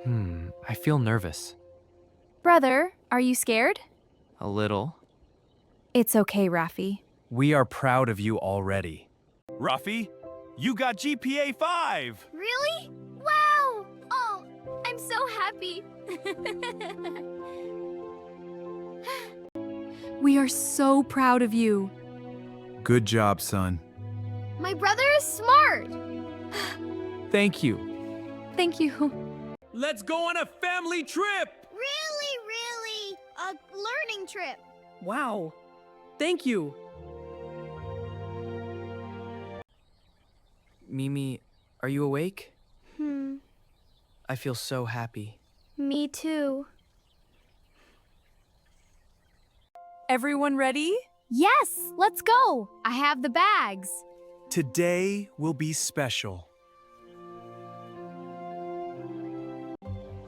I feel nervous. Brother, are you scared? A little. It's okay, Rafi. We are proud of you already. Rafi, you got GPA 5! Really? Wow! Oh, I'm so happy. We are so proud of you. Good job, son. My brother is smart. Thank you. Thank you. Let's go on a family trip! Really? A learning trip. Wow. Thank you. Mimi, are you awake? I feel so happy. Me too. Everyone ready? Yes, let's go. I have the bags. Today will be special.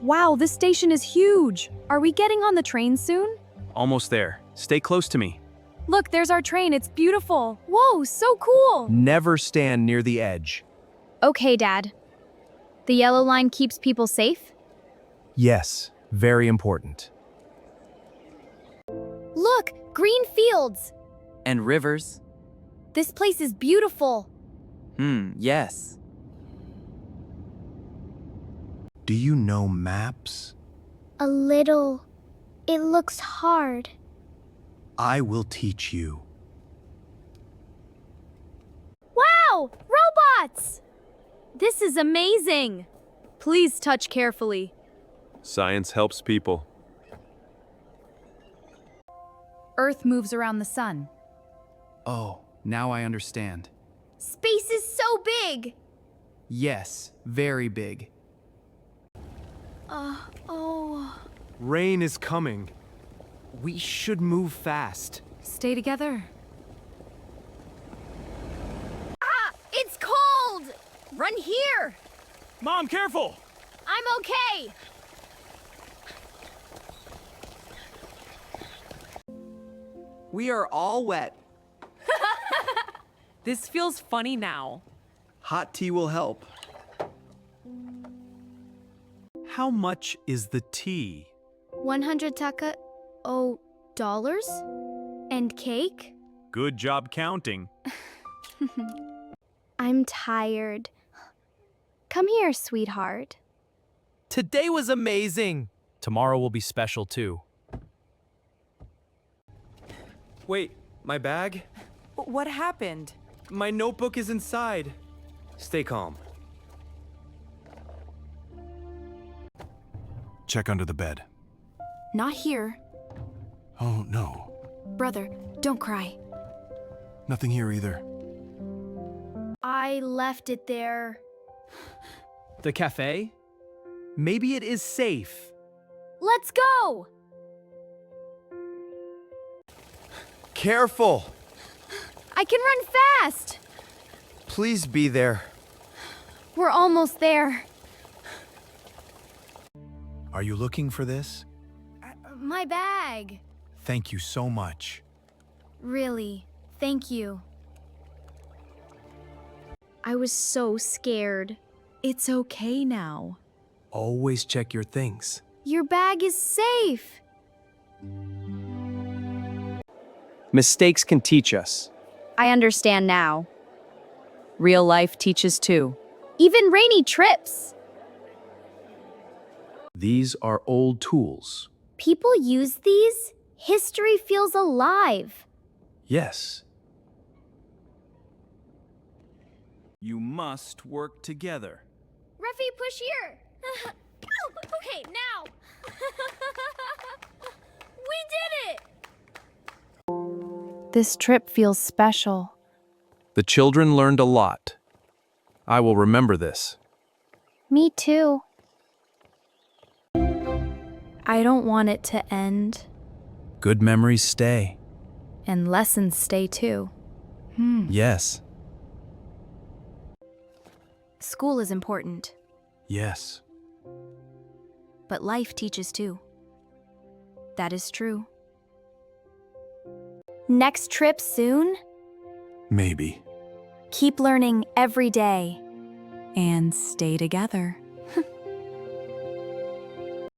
Wow, this station is huge. Are we getting on the train soon? Almost there. Stay close to me. Look, there's our train. It's beautiful. Whoa, so cool. Never stand near the edge. Okay, Dad. The yellow line keeps people safe? Yes, very important. Look, green fields. And rivers? This place is beautiful. Yes. Do you know maps? A little. It looks hard. I will teach you. Wow, robots! This is amazing. Please touch carefully. Science helps people. Earth moves around the sun. Oh, now I understand. Space is so big. Yes, very big. Rain is coming. We should move fast. Stay together. It's cold. Run here. Mom, careful! I'm okay. We are all wet. This feels funny now. Hot tea will help. How much is the tea? 100 taka. Oh, dollars? And cake? Good job counting. I'm tired. Come here, sweetheart. Today was amazing. Tomorrow will be special too. Wait, my bag? What happened? My notebook is inside. Stay calm. Check under the bed. Not here. Oh, no. Brother, don't cry. Nothing here either. I left it there. The cafe? Maybe it is safe. Let's go! Careful! I can run fast! Please be there. We're almost there. Are you looking for this? My bag. Thank you so much. Really, thank you. I was so scared. It's okay now. Always check your things. Your bag is safe. Mistakes can teach us. I understand now. Real life teaches too. Even rainy trips. These are old tools. People use these. History feels alive. Yes. You must work together. Rafi, push here. Okay, now. We did it. This trip feels special. The children learned a lot. I will remember this. Me too. I don't want it to end. Good memories stay. And lessons stay too. Yes. School is important, Yes. but life teaches too. That is true. Next trip soon? Maybe. Keep learning every day. And stay together.